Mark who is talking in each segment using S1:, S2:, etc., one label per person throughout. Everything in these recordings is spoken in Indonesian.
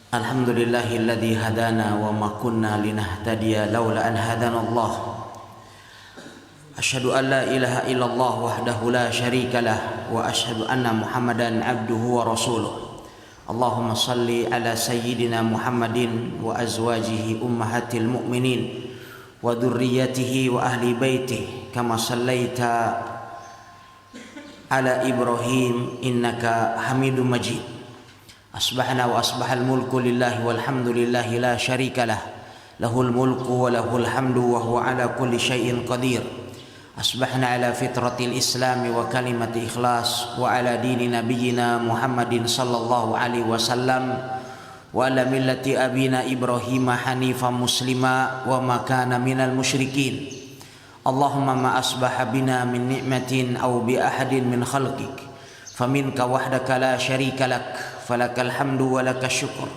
S1: Alhamdulillahilladzi hadana wa ma kunna linahtadiya laula an hadana Allah. Asyhadu an la ilaha illallah wahdahu la syarikalah wa asyhadu anna Muhammadan abduhu wa rasuluh. Allahumma salli ala sayyidina Muhammadin wa azwajihi ummahatil mu'minin wa dhurriyyatihi wa ahli baitihi kama sallaita ala Ibrahim innaka Hamidum Majid. Asbahna wa asbahal mulku lillahi walhamdulillahi la syarika lah. Lahul mulku wa lahul hamdu wa huwa ala kulli syai'in qadir. Asbahna ala fitratil islami wa kalimati ikhlas wa ala dini nabiyyina Muhammadin sallallahu alaihi wasallam wa ala millati abina Ibrahim hanifan muslima wa ma kana minal musyrikin. Allahumma ma asbaha bina min ni'matin aw bi ahadin min khalqik faminka wahdaka la syarika lak falakal hamdu wa lakas syukur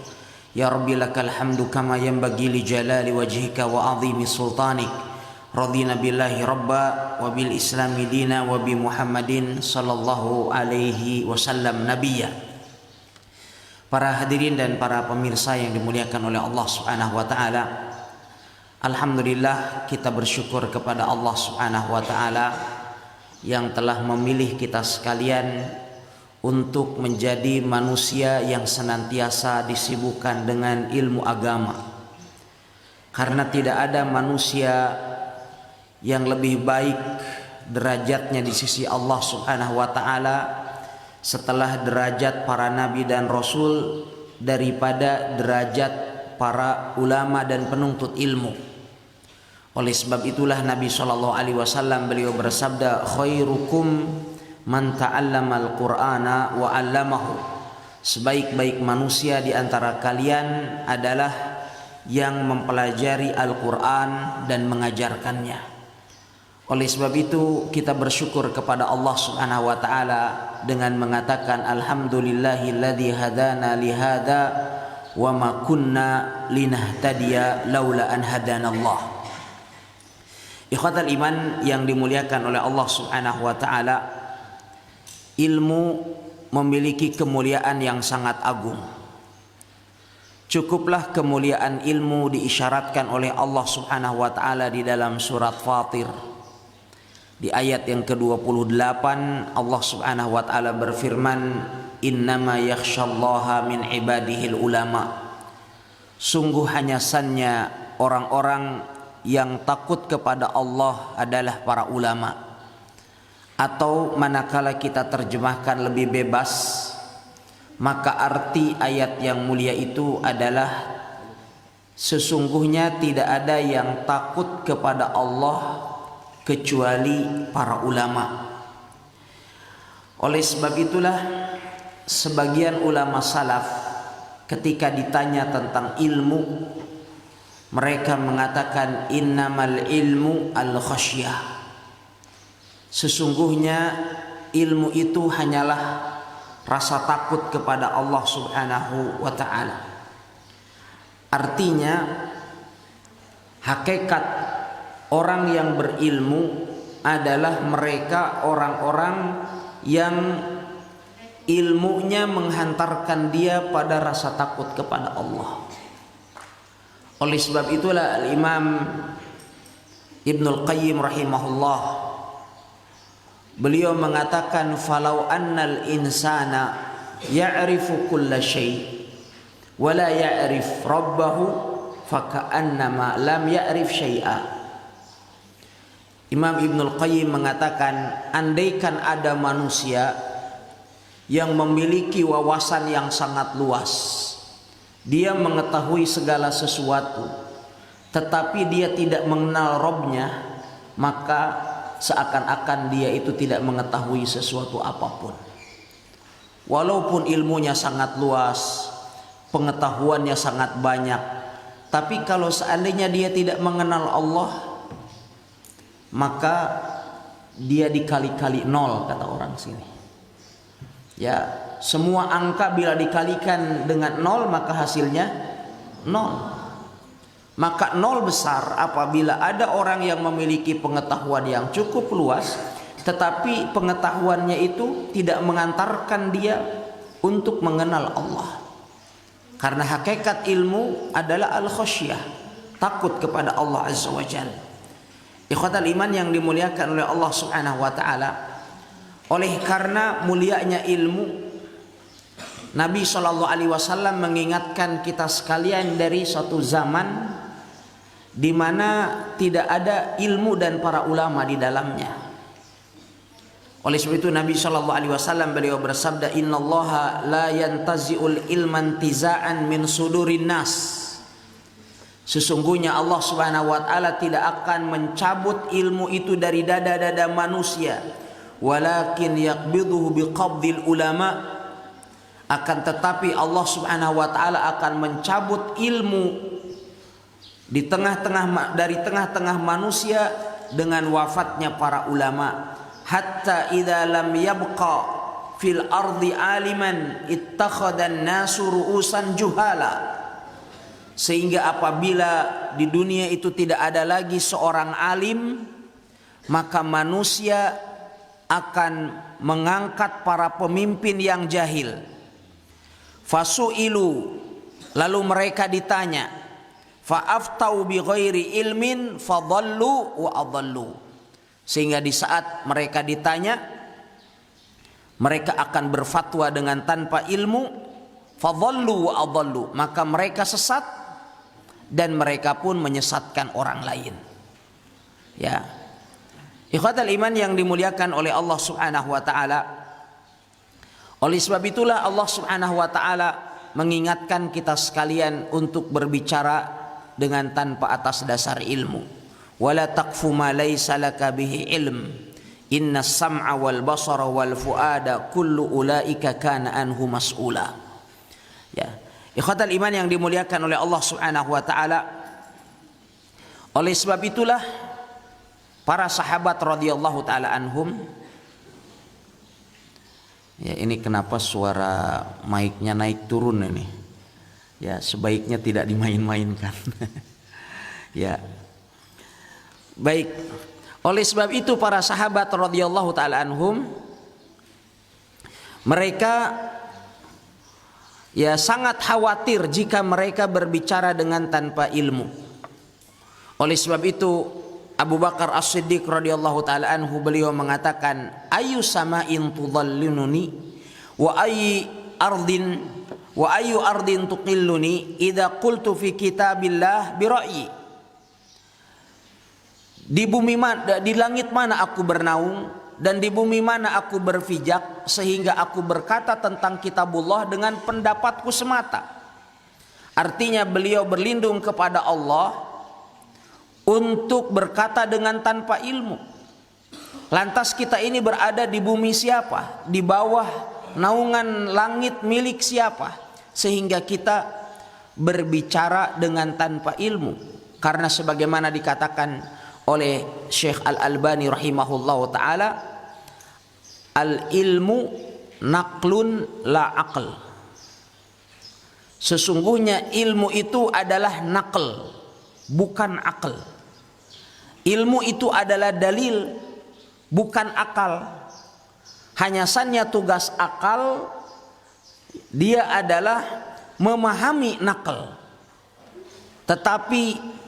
S1: ya rabbi lakal hamdu kama yanbaghi li jalali wajhika wa azimi sultanik. Radina billahi rabba wa bil islami dina wa bi Muhammadin sallallahu alaihi wasallam nabiyya. Para hadirin dan para pemirsa yang dimuliakan oleh Allah Subhanahu wa taala, alhamdulillah kita bersyukur kepada Allah Subhanahu wa taala yang telah memilih kita sekalian untuk menjadi manusia yang senantiasa disibukkan dengan ilmu agama. Karena tidak ada manusia yang lebih baik derajatnya di sisi Allah Subhanahu wa taala setelah derajat para nabi dan rasul daripada derajat para ulama dan penuntut ilmu. Oleh sebab itulah Nabi SAW beliau bersabda, khairukum man ta'allamal qur'ana wa 'allamahu. Sebaik-baik manusia di antara kalian adalah yang mempelajari Al-Qur'an dan mengajarkannya. Oleh sebab itu kita bersyukur kepada Allah Subhanahu wa taala dengan mengatakan alhamdulillahilladzi hadana li hadza wa ma kunna linahtadiya laula an hadanallah. Ikhwatal iman yang dimuliakan oleh Allah Subhanahu wa taala, ilmu memiliki kemuliaan yang sangat agung. Cukuplah kemuliaan ilmu diisyaratkan oleh Allah Subhanahu wa taala di dalam surat Fatir. Di ayat yang ke-28 Allah Subhanahu wa taala berfirman, innama yakhsyallaha min ibadihil ulama. Sungguh hanya sannya orang-orang yang takut kepada Allah adalah para ulama. Atau manakala kita terjemahkan lebih bebas, maka arti ayat yang mulia itu adalah sesungguhnya tidak ada yang takut kepada Allah kecuali para ulama. Oleh sebab itulah sebagian ulama salaf ketika ditanya tentang ilmu, mereka mengatakan innamal ilmu al-khasyah. Sesungguhnya ilmu itu hanyalah rasa takut kepada Allah Subhanahu wa ta'ala. Artinya hakikat orang yang berilmu adalah mereka orang-orang yang ilmunya menghantarkan dia pada rasa takut kepada Allah. Oleh sebab itulah Al-Imam Ibnul Qayyim rahimahullah, beliau mengatakan falau annal insana ya'rifu kulla syai' wa la ya'rif rabbahu faka'annama lam ya'rif syai'a. Imam Ibnul Qayyim mengatakan, andaikan ada manusia yang memiliki wawasan yang sangat luas, dia mengetahui segala sesuatu, tetapi dia tidak mengenal Rabb-nya, maka seakan-akan dia itu tidak mengetahui sesuatu apapun. Walaupun ilmunya sangat luas, pengetahuannya sangat banyak, tapi kalau seandainya dia tidak mengenal Allah, maka dia dikali-kali nol, kata orang sini. Ya, semua angka bila dikalikan dengan nol maka hasilnya nol. Maka nol besar apabila ada orang yang memiliki pengetahuan yang cukup luas tetapi pengetahuannya itu tidak mengantarkan dia untuk mengenal Allah. Karena hakikat ilmu adalah al-khasyah, takut kepada Allah Azza wa Jalla. Ikhwatal iman yang dimuliakan oleh Allah Subhanahu wa taala, oleh karena mulianya ilmu, Nabi SAW mengingatkan kita sekalian dari suatu zaman di mana tidak ada ilmu dan para ulama di dalamnya. Oleh sebab itu Nabi SAW beliau bersabda, innallaha la yantazi'ul ilman tiza'an min sudurin nas. Sesungguhnya Allah Subhanahu wa taala tidak akan mencabut ilmu itu dari dada-dada manusia, walakin yaqbiduhu biqabdil ulama. Akan tetapi Allah Subhanahu wa taala akan mencabut ilmu dari tengah-tengah manusia dengan wafatnya para ulama. Hatta idza lam yabqa fil ardi aliman ittakhadhan nasu ru'usan juhala. Sehingga apabila di dunia itu tidak ada lagi seorang alim, maka manusia akan mengangkat para pemimpin yang jahil. Fasu'ilu, lalu mereka ditanya, fa'aftau bi ghairi ilmin fadallu wa adallu. Sehingga di saat mereka ditanya, mereka akan berfatwa dengan tanpa ilmu, fadallu wa adallu, maka mereka sesat dan mereka pun menyesatkan orang lain. Ya. Ikhwatal iman yang dimuliakan oleh Allah Subhanahu wa taala. Oleh sebab itulah Allah Subhanahu wa taala mengingatkan kita sekalian untuk berbicara dengan tanpa atas dasar ilmu. Wala taqfu ma laysa laka bihi ilm. Innas sam'a wal basara wal fuada kullu ulaika kana anhu mas'ula. Ya. Ikhwatal iman yang dimuliakan oleh Allah Subhanahu wa taala. Oleh sebab itulah para sahabat radhiyallahu taala anhum. Ya, ini kenapa suara mic-nya naik turun ini? Ya, sebaiknya tidak dimain-mainkan. Ya. Baik. Oleh sebab itu para sahabat radhiyallahu taala anhum, mereka sangat khawatir jika mereka berbicara dengan tanpa ilmu. Oleh sebab itu Abu Bakar As-Siddiq radhiyallahu taala anhu beliau mengatakan, ayu sama'in tudallununi wa ayu ardin tuqilluni idza qultu fi kitabillah bi ra'yi. Di langit mana aku bernaung dan di bumi mana aku berpijak sehingga aku berkata tentang kitabullah dengan pendapatku semata. Artinya beliau berlindung kepada Allah untuk berkata dengan tanpa ilmu. Lantas kita ini berada di bumi siapa? Di bawah naungan langit milik siapa? Sehingga kita berbicara dengan tanpa ilmu. Karena sebagaimana dikatakan oleh Syekh Al-Albani rahimahullahu ta'ala, al-ilmu naqlun la aql. Sesungguhnya ilmu itu adalah naql, bukan akal. Ilmu itu adalah dalil, bukan akal. Hanya saja tugas akal dia adalah memahami naql. Tetapi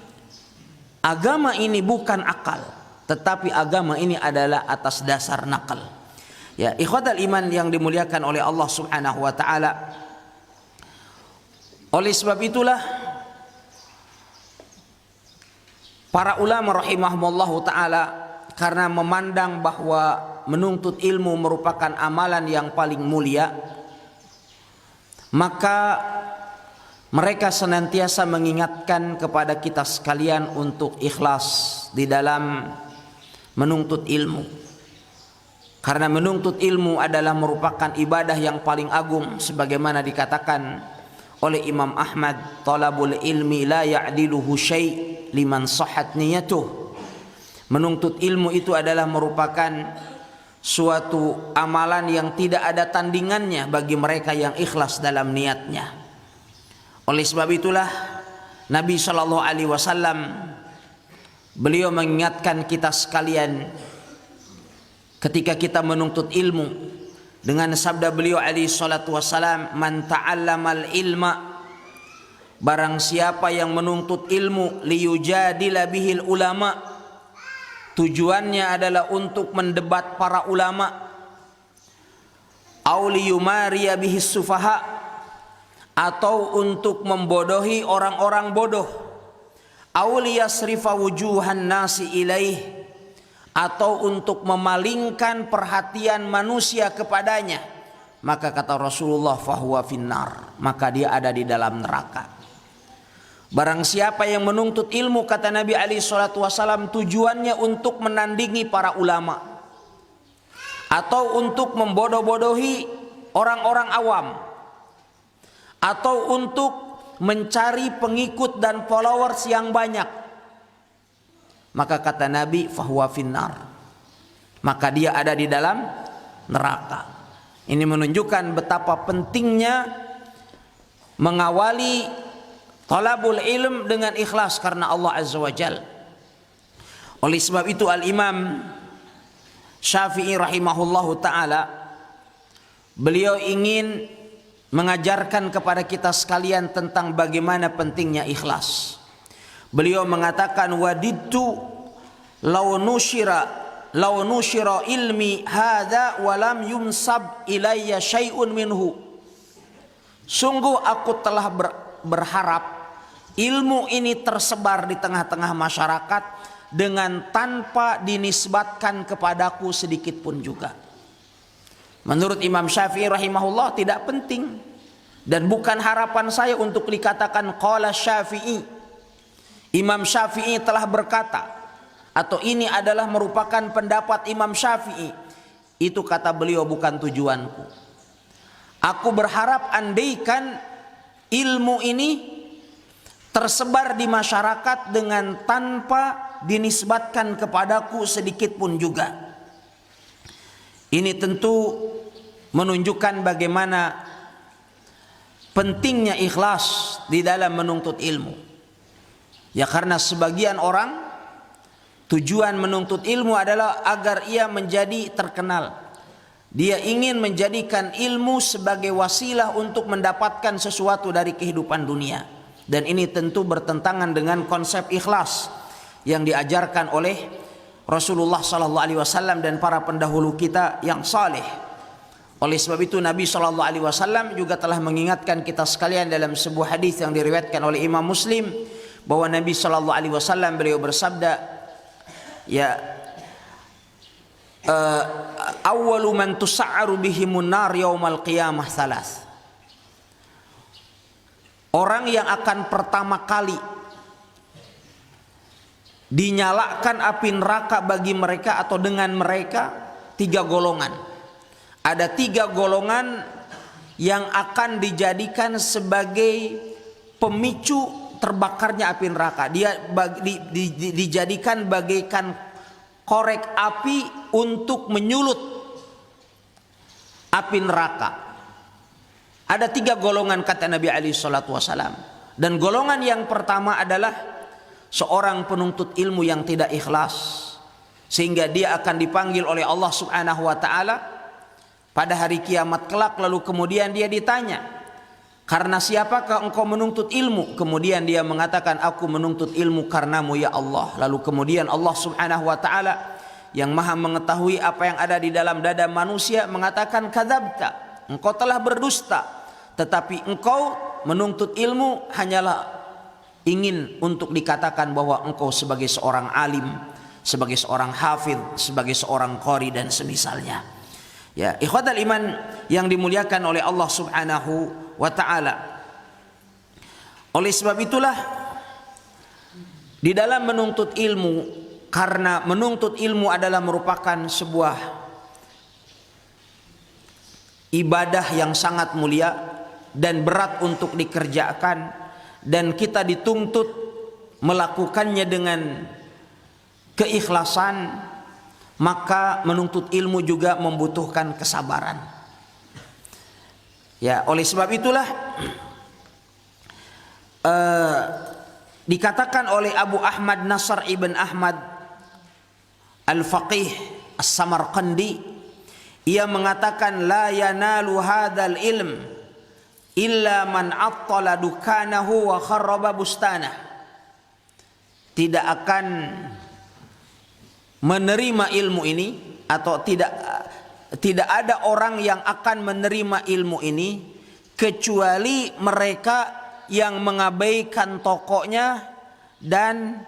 S1: agama ini bukan akal, tetapi agama ini adalah atas dasar naql. Ya, ikhwatal iman yang dimuliakan oleh Allah Subhanahu wa taala. Oleh sebab itulah para ulama rahimahumullahu taala karena memandang bahwa menuntut ilmu merupakan amalan yang paling mulia, maka mereka senantiasa mengingatkan kepada kita sekalian untuk ikhlas di dalam menuntut ilmu. Karena menuntut ilmu adalah merupakan ibadah yang paling agung, sebagaimana dikatakan oleh Imam Ahmad, talabul ilmi la ya'diluhu syai' liman sahhat niyatuh. Menuntut ilmu itu adalah merupakan suatu amalan yang tidak ada tandingannya bagi mereka yang ikhlas dalam niatnya. Oleh sebab itulah Nabi Shallallahu Alaihi Wasallam beliau mengingatkan kita sekalian ketika kita menuntut ilmu dengan sabda beliau alaihi salatu wassalam, man ta'allamal ilma barang siapa yang menuntut ilmu liyujadila bihil ulama, tujuannya adalah untuk mendebat para ulama, au liyumariya bihis sufaha, atau untuk membodohi orang-orang bodoh, au liyasrifa wujuhan nasi ilaih, atau untuk memalingkan perhatian manusia kepadanya, maka kata Rasulullah fahuwa finnar, maka dia ada di dalam neraka. Barang siapa yang menuntut ilmu, kata Nabi alaihi salatu wasallam, tujuannya untuk menandingi para ulama atau untuk membodoh-bodohi orang-orang awam atau untuk mencari pengikut dan followers yang banyak, maka kata Nabi fahuwa finnar, maka dia ada di dalam neraka. Ini menunjukkan betapa pentingnya mengawali talabul ilm dengan ikhlas karena Allah Azza wa Jal. Oleh sebab itu Al-Imam Syafi'i rahimahullahu ta'ala, beliau ingin mengajarkan kepada kita sekalian tentang bagaimana pentingnya ikhlas. Beliau mengatakan, wadidtu law nushira ilmi hadha walam yumsab ilayya syai'un minhu. Sungguh aku telah berharap ilmu ini tersebar di tengah-tengah masyarakat dengan tanpa dinisbatkan kepadaku sedikit pun juga. Menurut Imam Syafi'i rahimahullah tidak penting, dan bukan harapan saya untuk dikatakan qala Syafi'i, Imam Syafi'i telah berkata, atau ini adalah merupakan pendapat Imam Syafi'i. Itu kata beliau bukan tujuanku. Aku berharap andaikan ilmu ini tersebar di masyarakat dengan tanpa dinisbatkan kepadaku sedikit pun juga. Ini tentu menunjukkan bagaimana pentingnya ikhlas di dalam menuntut ilmu. Ya, karena sebagian orang tujuan menuntut ilmu adalah agar ia menjadi terkenal. Dia ingin menjadikan ilmu sebagai wasilah untuk mendapatkan sesuatu dari kehidupan dunia. Dan ini tentu bertentangan dengan konsep ikhlas yang diajarkan oleh Rasulullah SAW dan para pendahulu kita yang saleh. Oleh sebab itu Nabi SAW juga telah mengingatkan kita sekalian dalam sebuah hadis yang diriwayatkan oleh Imam Muslim, bahwa Nabi SAW beliau bersabda, ya, awwalu man tusa'aru bihimun nar yaumal qiyamah thalath. Orang yang akan pertama kali dinyalakan api neraka bagi mereka atau dengan mereka 3 golongan. Ada 3 golongan yang akan dijadikan sebagai pemicu terbakarnya api neraka. Dia dijadikan bagaikan korek api untuk menyulut api neraka. Ada 3 golongan kata Nabi alaihi salatu wasalam. Dan golongan yang pertama adalah seorang penuntut ilmu yang tidak ikhlas, sehingga dia akan dipanggil oleh Allah Subhanahu wa taala pada hari kiamat kelak, lalu kemudian dia ditanya, karena siapakah engkau menuntut ilmu? Kemudian dia mengatakan, aku menuntut ilmu karenamu ya Allah. Lalu kemudian Allah Subhanahu wa taala yang maha mengetahui apa yang ada di dalam dada manusia mengatakan, kadzabta, engkau telah berdusta. Tetapi engkau menuntut ilmu hanyalah ingin untuk dikatakan bahwa engkau sebagai seorang alim, sebagai seorang hafidh, sebagai seorang qari dan semisalnya. Ya, ikhwatal iman yang dimuliakan oleh Allah Subhanahu wa taala. Oleh sebab itulah di dalam menuntut ilmu, karena menuntut ilmu adalah merupakan sebuah ibadah yang sangat mulia dan berat untuk dikerjakan, dan kita dituntut melakukannya dengan keikhlasan, maka menuntut ilmu juga membutuhkan kesabaran. Ya, oleh sebab itulah dikatakan oleh Abu Ahmad Nasr ibn Ahmad Al-Faqih As-Samarqandi, ia mengatakan, la yanalu hadzal ilm illa man attala dukanahu wa kharraba bustanah. Tidak akan menerima ilmu ini, atau tidak ada orang yang akan menerima ilmu ini kecuali mereka yang mengabaikan tokonya dan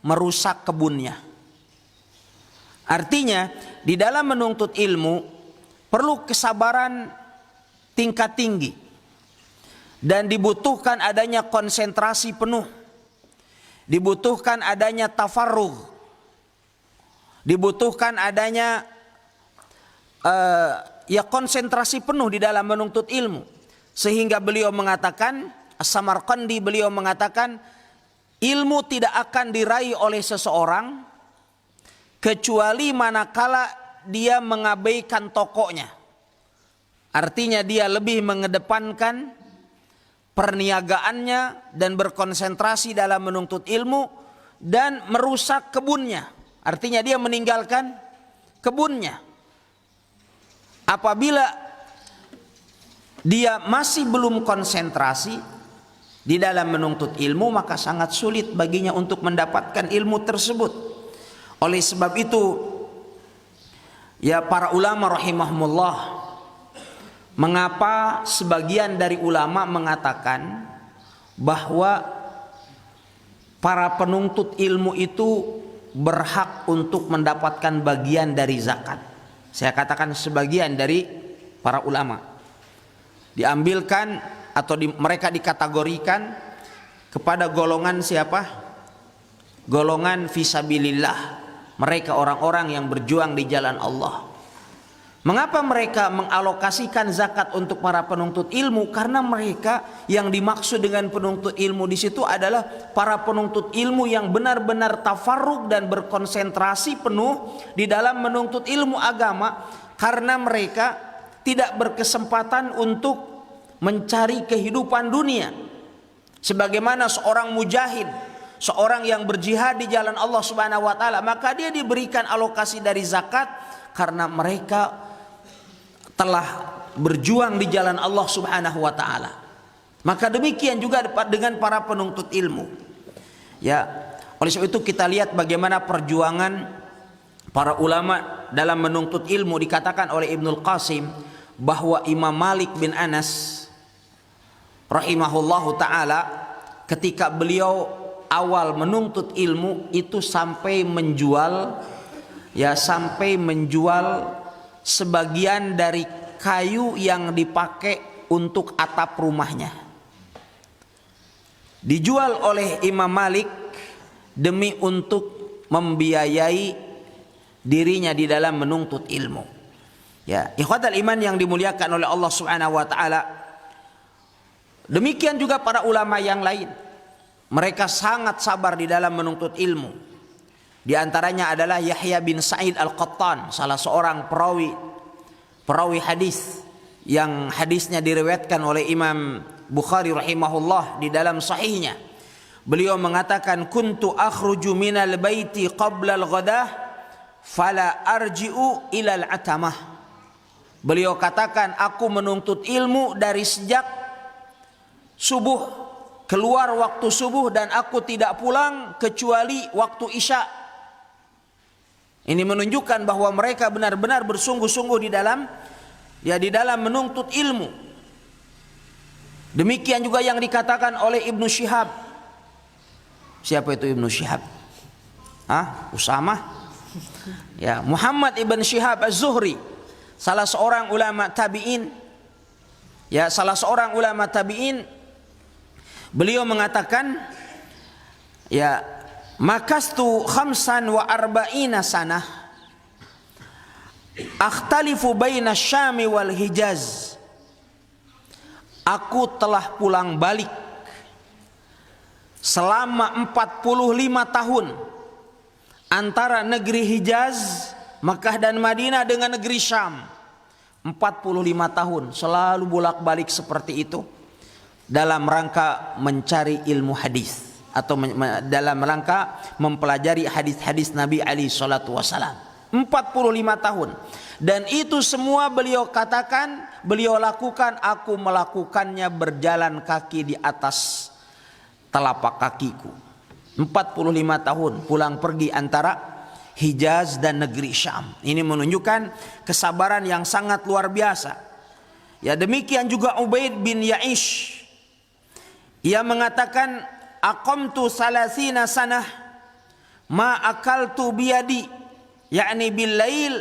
S1: merusak kebunnya. Artinya di dalam menuntut ilmu perlu kesabaran tingkat tinggi dan dibutuhkan adanya konsentrasi penuh, dibutuhkan adanya tafarrugh, dibutuhkan adanya konsentrasi penuh di dalam menuntut ilmu. Sehingga beliau mengatakan, As-Samarqandi beliau mengatakan, ilmu tidak akan diraih oleh seseorang kecuali manakala dia mengabaikan tokonya. Artinya dia lebih mengedepankan perniagaannya dan berkonsentrasi dalam menuntut ilmu dan merusak kebunnya. Artinya dia meninggalkan kebunnya. Apabila dia masih belum konsentrasi di dalam menuntut ilmu, maka sangat sulit baginya untuk mendapatkan ilmu tersebut. Oleh sebab itu, ya para ulama rahimahumullah, mengapa sebagian dari ulama mengatakan bahwa para penuntut ilmu itu berhak untuk mendapatkan bagian dari zakat. Saya katakan sebagian dari para ulama diambilkan atau mereka dikategorikan kepada golongan siapa? Golongan fisabilillah. Mereka orang-orang yang berjuang di jalan Allah. Mengapa mereka mengalokasikan zakat untuk para penuntut ilmu? Karena mereka yang dimaksud dengan penuntut ilmu di situ adalah para penuntut ilmu yang benar-benar tafarrug dan berkonsentrasi penuh di dalam menuntut ilmu agama, karena mereka tidak berkesempatan untuk mencari kehidupan dunia. Sebagaimana seorang mujahid, seorang yang berjihad di jalan Allah Subhanahu wa taala, maka dia diberikan alokasi dari zakat karena mereka telah berjuang di jalan Allah Subhanahu wa taala. Maka demikian juga dengan para penuntut ilmu. Ya, oleh sebab itu kita lihat bagaimana perjuangan para ulama dalam menuntut ilmu. Dikatakan oleh Ibnul Qasim bahwa Imam Malik bin Anas rahimahullahu taala ketika beliau awal menuntut ilmu itu sampai menjual sebagian dari kayu yang dipakai untuk atap rumahnya, dijual oleh Imam Malik demi untuk membiayai dirinya di dalam menuntut ilmu. Ya, ikhwatal iman yang dimuliakan oleh Allah Subhanahu wa taala. Demikian juga para ulama yang lain. Mereka sangat sabar di dalam menuntut ilmu. Di antaranya adalah Yahya bin Sa'id Al-Qattan, salah seorang perawi hadis yang hadisnya diriwayatkan oleh Imam Bukhari rahimahullah di dalam sahihnya. Beliau mengatakan, kuntu akhruju minal baiti qabla al-ghadah fala arji'u ila al-atamah. Beliau katakan, aku menuntut ilmu dari sejak subuh, keluar waktu subuh, dan aku tidak pulang kecuali waktu isya. Ini menunjukkan bahwa mereka benar-benar bersungguh-sungguh di dalam menuntut ilmu. Demikian juga yang dikatakan oleh Ibnu Syihab. Siapa itu Ibnu Syihab? Usamah? Ya, Muhammad ibn Syihab Az-Zuhri, salah seorang ulama tabi'in. Ya, salah seorang ulama tabi'in. Beliau mengatakan, ya, makastu 45 sanah akhtalifu baina Syami wal Hijaz. Aku telah pulang balik selama 45 tahun antara negeri Hijaz, Makkah dan Madinah dengan negeri Syam. 45 tahun selalu bolak-balik seperti itu dalam rangka mencari ilmu hadis atau dalam rangka mempelajari hadis-hadis Nabi alaihi salatu wasalam. 45 tahun. Dan itu semua beliau katakan, beliau lakukan, aku melakukannya berjalan kaki di atas telapak kakiku. 45 tahun pulang pergi antara Hijaz dan negeri Syam. Ini menunjukkan kesabaran yang sangat luar biasa. Ya, demikian juga Ubaid bin Ya'ish. Ia mengatakan, aqamtu salasina sanah ma akaltu biyadi, yakni bil lail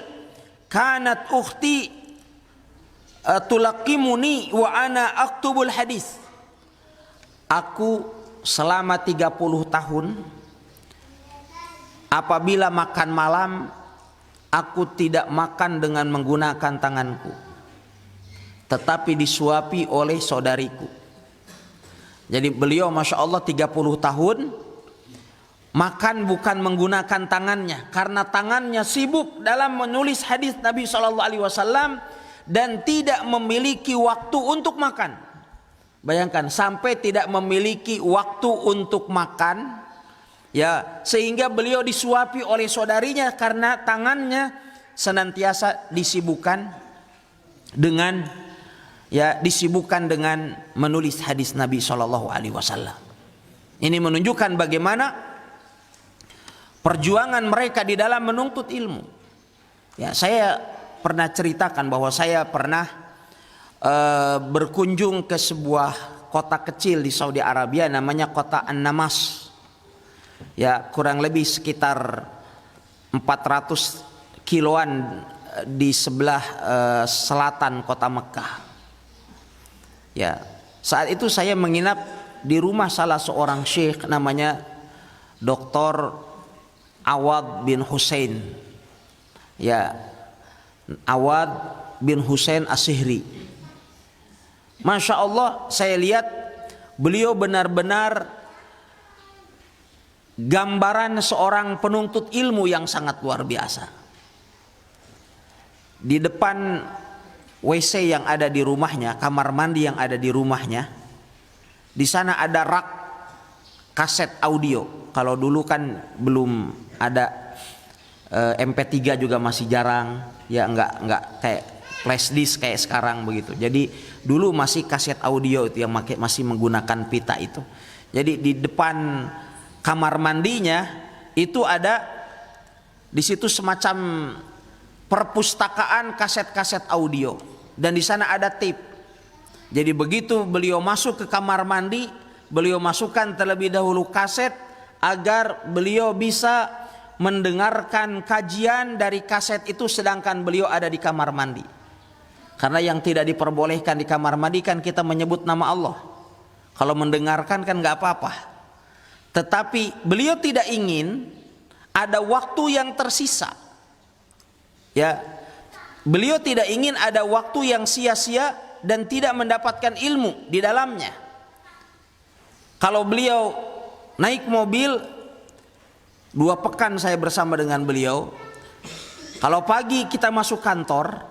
S1: kanat ukhti tulaqimuni wa ana aktubul hadis. Aku selama 30 tahun apabila makan malam, aku tidak makan dengan menggunakan tanganku, tetapi disuapi oleh saudariku. Jadi beliau Masya Allah 30 tahun makan bukan menggunakan tangannya, karena tangannya sibuk dalam menulis hadis Nabi SAW dan tidak memiliki waktu untuk makan. Bayangkan, sampai tidak memiliki waktu untuk makan. Ya, sehingga beliau disuapi oleh saudarinya karena tangannya senantiasa disibukkan dengan menulis hadis Nabi SAW. Ini menunjukkan bagaimana perjuangan mereka di dalam menuntut ilmu. Ya, saya pernah ceritakan bahwa saya pernah berkunjung ke sebuah kota kecil di Saudi Arabia, namanya kota An-Namas. Ya, kurang lebih sekitar 400 kiloan di sebelah selatan kota Mekah. Ya, saat itu saya menginap di rumah salah seorang syekh namanya Dr. Awad bin Husain. Ya, Awad bin Husain As-Sihri. Masya Allah, saya lihat beliau benar-benar gambaran seorang penuntut ilmu yang sangat luar biasa. Di depan WC yang ada di rumahnya, kamar mandi yang ada di rumahnya, di sana ada rak kaset audio. Kalau dulu kan belum ada MP3 juga masih jarang, ya nggak kayak flash disk kayak sekarang begitu. Jadi dulu masih kaset audio itu yang masih menggunakan pita itu. Jadi di depan kamar mandinya itu ada di situ semacam perpustakaan kaset-kaset audio, dan di sana ada tape. Jadi begitu beliau masuk ke kamar mandi, beliau masukkan terlebih dahulu kaset agar beliau bisa mendengarkan kajian dari kaset itu sedangkan beliau ada di kamar mandi. Karena yang tidak diperbolehkan di kamar mandi kan kita menyebut nama Allah. Kalau mendengarkan kan nggak apa-apa. Tetapi beliau tidak ingin ada waktu yang tersisa. Ya, beliau tidak ingin ada waktu yang sia-sia dan tidak mendapatkan ilmu di dalamnya. Kalau beliau naik mobil, 2 pekan saya bersama dengan beliau. Kalau pagi kita masuk kantor,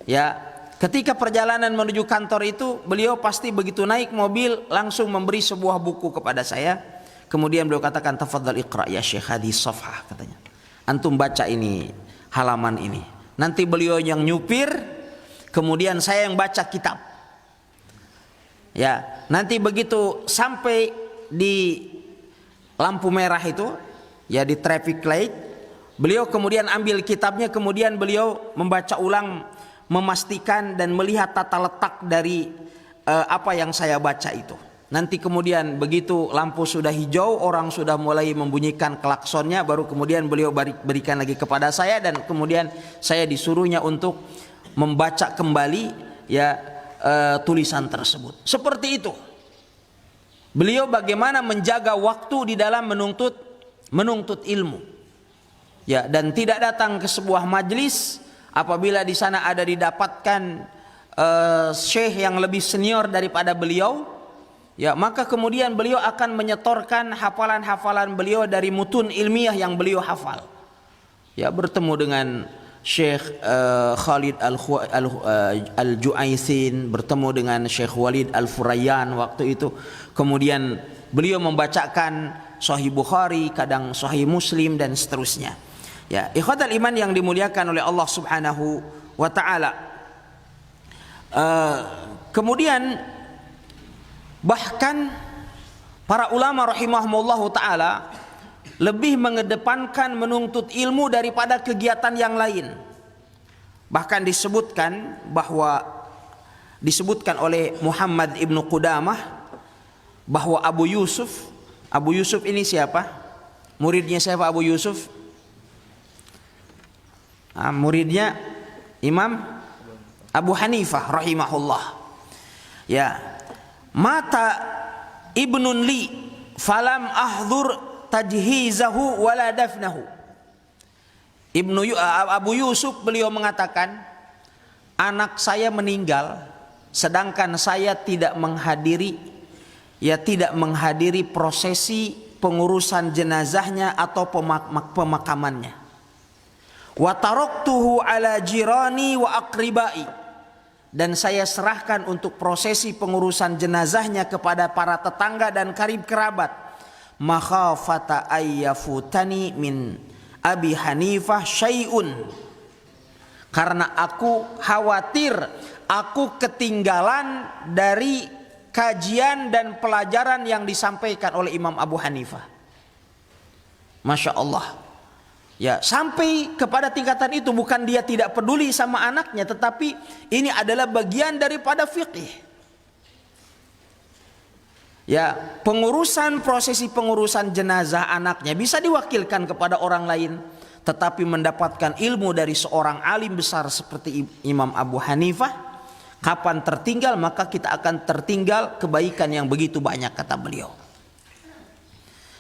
S1: ya, ketika perjalanan menuju kantor itu beliau pasti begitu naik mobil langsung memberi sebuah buku kepada saya. Kemudian beliau katakan, tafadhal iqra ya syekh hadis safhah, katanya. Antum baca ini, halaman ini. Nanti beliau yang nyupir, kemudian saya yang baca kitab. Ya, nanti begitu sampai di lampu merah itu, ya di traffic light, beliau kemudian ambil kitabnya, kemudian beliau membaca ulang, memastikan dan melihat tata letak dari apa yang saya baca itu. Nanti kemudian begitu lampu sudah hijau, orang sudah mulai membunyikan klaksonnya, baru kemudian beliau berikan lagi kepada saya, dan kemudian saya disuruhnya untuk membaca kembali ya tulisan tersebut. Seperti itu. Beliau bagaimana menjaga waktu di dalam menuntut ilmu. Ya, dan tidak datang ke sebuah majelis apabila di sana ada didapatkan syekh yang lebih senior daripada beliau. Ya, maka kemudian beliau akan menyetorkan hafalan-hafalan beliau dari mutun ilmiah yang beliau hafal. Ya, bertemu dengan Syekh Khalid Al-Ju'aisin, bertemu dengan Syekh Walid Al-Furayyan waktu itu. Kemudian beliau membacakan Sahih Bukhari, kadang Sahih Muslim dan seterusnya. Ya, ikhwatal iman yang dimuliakan oleh Allah Subhanahu wa taala. Kemudian bahkan para ulama rahimahumullahu taala lebih mengedepankan menuntut ilmu daripada kegiatan yang lain. Bahkan disebutkan oleh Muhammad ibnu Qudamah bahwa Abu Yusuf ini siapa? Muridnya siapa Abu Yusuf? Muridnya Imam Abu Hanifah rahimahullah. Ya, mata ibnun li falam ahdur tajhizahu wala dafnahu. Abu Yusuf beliau mengatakan, anak saya meninggal sedangkan saya tidak menghadiri prosesi pengurusan jenazahnya atau pemakamannya. Wa taraktuhu ala jirani wa aqribai, dan saya serahkan untuk prosesi pengurusan jenazahnya kepada para tetangga dan karib kerabat. Makhafata ayyafutani min Abi Hanifah syai'un, karena aku khawatir aku ketinggalan dari kajian dan pelajaran yang disampaikan oleh Imam Abu Hanifah. Masya Allah. Ya, sampai kepada tingkatan itu, bukan dia tidak peduli sama anaknya, tetapi ini adalah bagian daripada fikih. Ya, prosesi pengurusan jenazah anaknya bisa diwakilkan kepada orang lain, tetapi mendapatkan ilmu dari seorang alim besar seperti Imam Abu Hanifah, kapan tertinggal maka kita akan tertinggal kebaikan yang begitu banyak, kata beliau.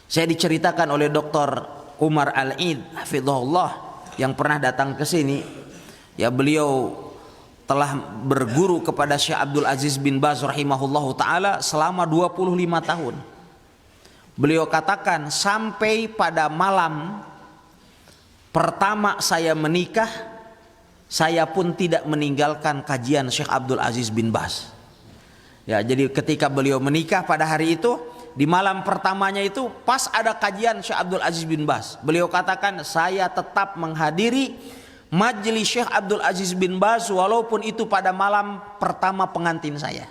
S1: Saya diceritakan oleh Dr. Umar Al-Id hafizahullah yang pernah datang ke sini. Ya, beliau telah berguru kepada Syekh Abdul Aziz bin Baz rahimahullahu taala selama 25 tahun. Beliau katakan, sampai pada malam pertama saya menikah, saya pun tidak meninggalkan kajian Syekh Abdul Aziz bin Baz. Ya, jadi ketika beliau menikah pada hari itu, di malam pertamanya itu pas ada kajian Syekh Abdul Aziz bin Baz. Beliau katakan, saya tetap menghadiri majelis Syekh Abdul Aziz bin Baz walaupun itu pada malam pertama pengantin saya.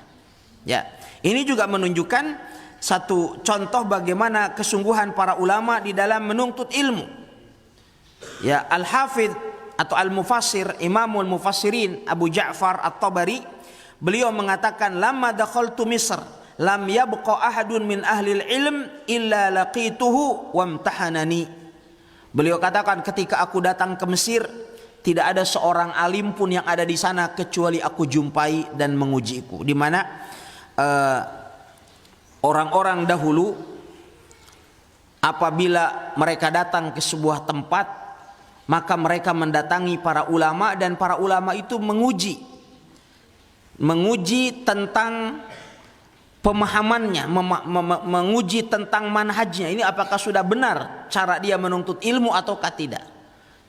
S1: Ya, ini juga menunjukkan satu contoh bagaimana kesungguhan para ulama di dalam menuntut ilmu. Ya, Al-Hafidh atau Al-Mufassir, Imamul Mufassirin Abu Ja'far At-Tabari, beliau mengatakan, lamma dakhaltu Misr lam yabqa ahadun min ahlil ilm illa laqituhu wamtahanani. Beliau katakan, ketika aku datang ke Mesir, tidak ada seorang alim pun yang ada di sana kecuali aku jumpai dan mengujiku. Di mana orang-orang dahulu apabila mereka datang ke sebuah tempat, maka mereka mendatangi para ulama, dan para ulama itu menguji tentang pemahamannya, menguji tentang manhajnya, ini apakah sudah benar cara dia menuntut ilmu ataukah tidak.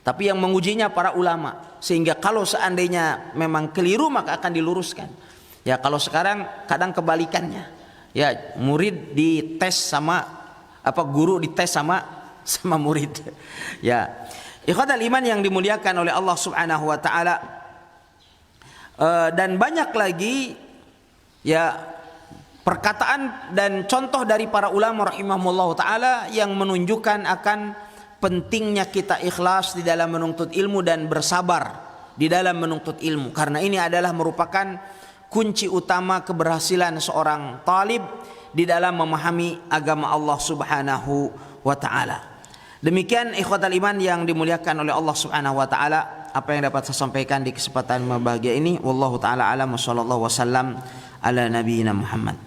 S1: Tapi yang mengujinya para ulama, sehingga kalau seandainya memang keliru maka akan diluruskan. Ya, kalau sekarang kadang kebalikannya. Ya, murid dites sama guru dites sama murid. Ya, ikhwatal iman yang dimuliakan oleh Allah Subhanahu wa taala. Dan banyak lagi ya perkataan dan contoh dari para ulama rahimahumullah ta'ala yang menunjukkan akan pentingnya kita ikhlas di dalam menuntut ilmu dan bersabar di dalam menuntut ilmu. Karena ini adalah merupakan kunci utama keberhasilan seorang talib di dalam memahami agama Allah Subhanahu wa ta'ala. Demikian ikhwatal iman yang dimuliakan oleh Allah Subhanahu wa ta'ala, apa yang dapat saya sampaikan di kesempatan bahagia ini. Wallahu ta'ala alam wa sallallahu wasallam ala nabiyina Muhammad.